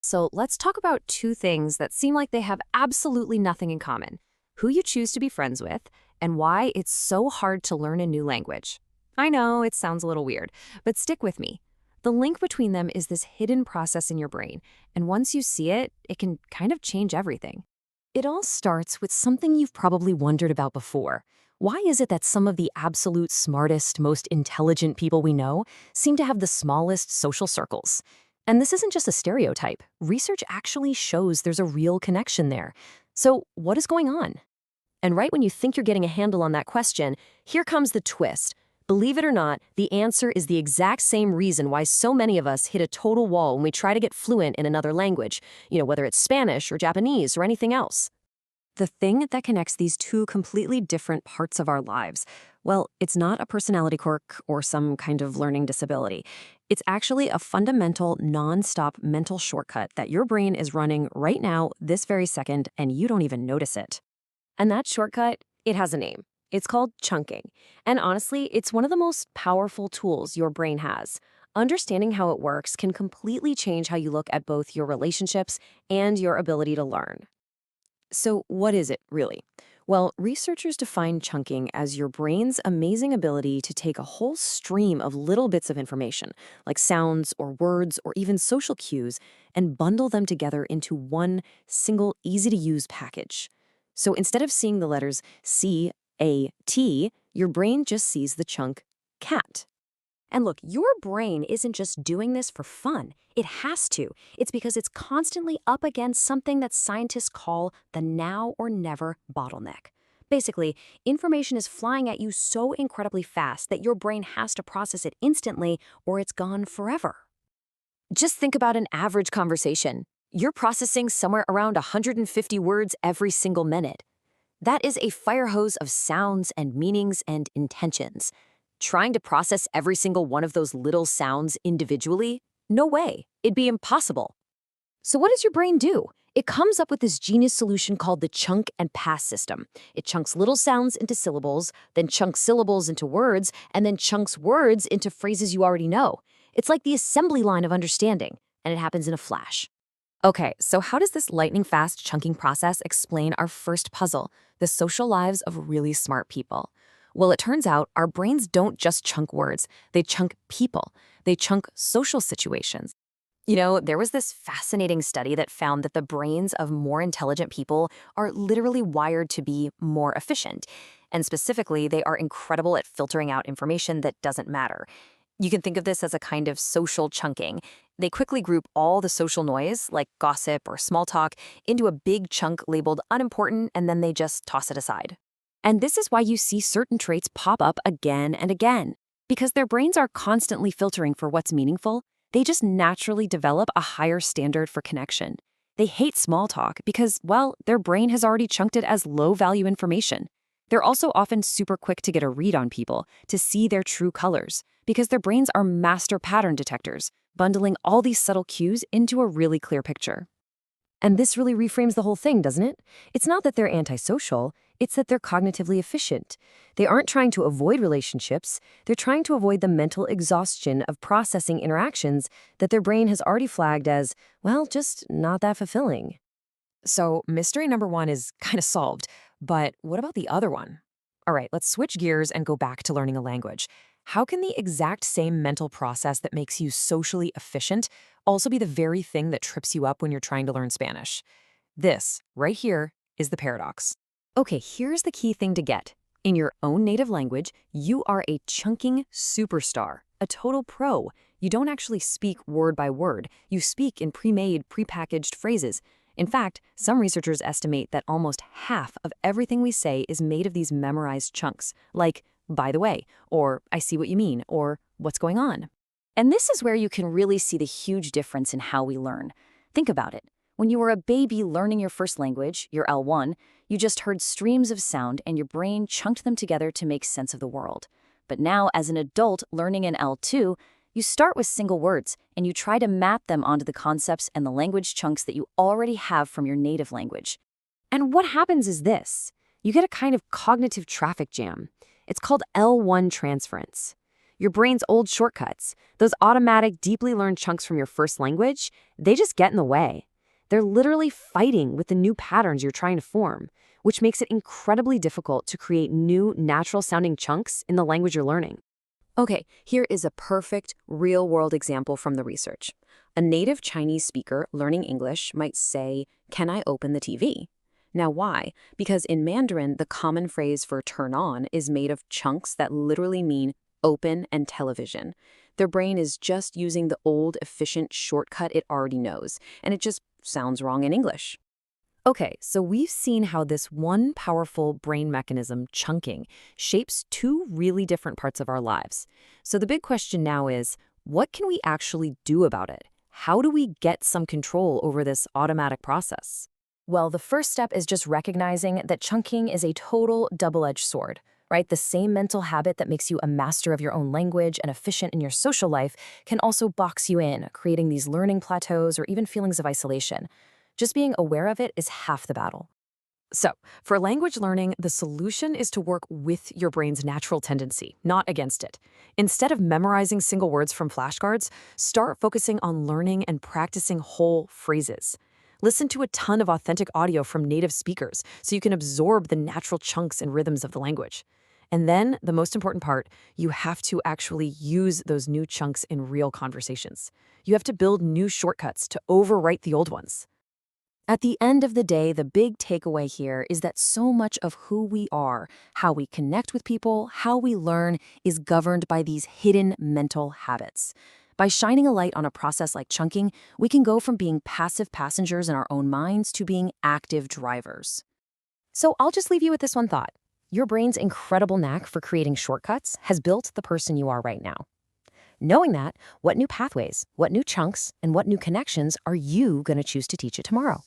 So let's talk about two things that seem like they have absolutely nothing in common: who you choose to be friends with, and why it's so hard to learn a new language. I know it sounds a little weird, but stick with me. The link between them is this hidden process in your brain, and once you see it, it can kind of change everything. It all starts with something you've probably wondered about before. Why is it that some of the absolute smartest, most intelligent people we know seem to have the smallest social circles? And this isn't just a stereotype. Research actually shows there's a real connection there. So, what is going on? And right when you think you're getting a handle on that question, here comes the twist. Believe it or not, the answer is the exact same reason why so many of us hit a total wall when we try to get fluent in another language, whether it's Spanish or Japanese or anything else. The thing that connects these two completely different parts of our lives, well, it's not a personality quirk or some kind of learning disability. It's actually a fundamental, non-stop mental shortcut that your brain is running right now, this very second, and you don't even notice it. And that shortcut, it has a name. It's called chunking. And honestly, it's one of the most powerful tools your brain has. Understanding how it works can completely change how you look at both your relationships and your ability to learn. So, what is it really? Well, researchers define chunking as your brain's amazing ability to take a whole stream of little bits of information, like sounds or words or even social cues, and bundle them together into one single, easy to use package. So instead of seeing the letters C, A, T, your brain just sees the chunk cat. And look, your brain isn't just doing this for fun. It has to. It's because it's constantly up against something that scientists call the now or never bottleneck. Basically, information is flying at you so incredibly fast that your brain has to process it instantly or it's gone forever. Just think about an average conversation. You're processing somewhere around 150 words every single minute. That is a fire hose of sounds and meanings and intentions. Trying to process every single one of those little sounds individually? No way. It'd be impossible. So what does your brain do? It comes up with this genius solution called the chunk and pass system. It chunks little sounds into syllables, then chunks syllables into words, and then chunks words into phrases you already know. It's like the assembly line of understanding, and it happens in a flash. Okay, so how does this lightning-fast chunking process explain our first puzzle, the social lives of really smart people? Well, it turns out our brains don't just chunk words, they chunk people. They chunk social situations. There was this fascinating study that found that the brains of more intelligent people are literally wired to be more efficient. And specifically, they are incredible at filtering out information that doesn't matter. You can think of this as a kind of social chunking. They quickly group all the social noise, like gossip or small talk, into a big chunk labeled unimportant, and then they just toss it aside. And this is why you see certain traits pop up again and again. Because their brains are constantly filtering for what's meaningful, they just naturally develop a higher standard for connection. They hate small talk because, well, their brain has already chunked it as low-value information. They're also often super quick to get a read on people, to see their true colors, because their brains are master pattern detectors, bundling all these subtle cues into a really clear picture. And this really reframes the whole thing, doesn't it? It's not that they're antisocial, it's that they're cognitively efficient. They aren't trying to avoid relationships, they're trying to avoid the mental exhaustion of processing interactions that their brain has already flagged as, well, just not that fulfilling. So mystery number one is kind of solved, but what about the other one? All right, let's switch gears and go back to learning a language. How can the exact same mental process that makes you socially efficient also be the very thing that trips you up when you're trying to learn Spanish? This, right here, is the paradox. Okay, here's the key thing to get. In your own native language, you are a chunking superstar, a total pro. You don't actually speak word by word. You speak in pre-made, pre-packaged phrases. In fact, some researchers estimate that almost half of everything we say is made of these memorized chunks, like, by the way, or I see what you mean, or what's going on. And this is where you can really see the huge difference in how we learn. Think about it. When you were a baby learning your first language, your L1, you just heard streams of sound and your brain chunked them together to make sense of the world. But now, as an adult learning in L2, you start with single words and you try to map them onto the concepts and the language chunks that you already have from your native language. And what happens is this. You get a kind of cognitive traffic jam. It's called L1 transference. Your brain's old shortcuts, those automatic, deeply learned chunks from your first language, they just get in the way. They're literally fighting with the new patterns you're trying to form, which makes it incredibly difficult to create new, natural-sounding chunks in the language you're learning. Okay, here is a perfect, real-world example from the research. A native Chinese speaker learning English might say, "Can I open the TV?" Now why? Because in Mandarin, the common phrase for turn on is made of chunks that literally mean open and television. Their brain is just using the old, efficient shortcut it already knows, and it just sounds wrong in English. Okay, so we've seen how this one powerful brain mechanism, chunking, shapes two really different parts of our lives. So the big question now is, what can we actually do about it? How do we get some control over this automatic process? Well, the first step is just recognizing that chunking is a total double-edged sword, right? The same mental habit that makes you a master of your own language and efficient in your social life can also box you in, creating these learning plateaus or even feelings of isolation. Just being aware of it is half the battle. So, for language learning, the solution is to work with your brain's natural tendency, not against it. Instead of memorizing single words from flashcards, start focusing on learning and practicing whole phrases. Listen to a ton of authentic audio from native speakers so you can absorb the natural chunks and rhythms of the language. And then, the most important part, you have to actually use those new chunks in real conversations. You have to build new shortcuts to overwrite the old ones. At the end of the day, the big takeaway here is that so much of who we are, how we connect with people, how we learn, is governed by these hidden mental habits. By shining a light on a process like chunking, we can go from being passive passengers in our own minds to being active drivers. So I'll just leave you with this one thought. Your brain's incredible knack for creating shortcuts has built the person you are right now. Knowing that, what new pathways, what new chunks, and what new connections are you going to choose to teach it tomorrow?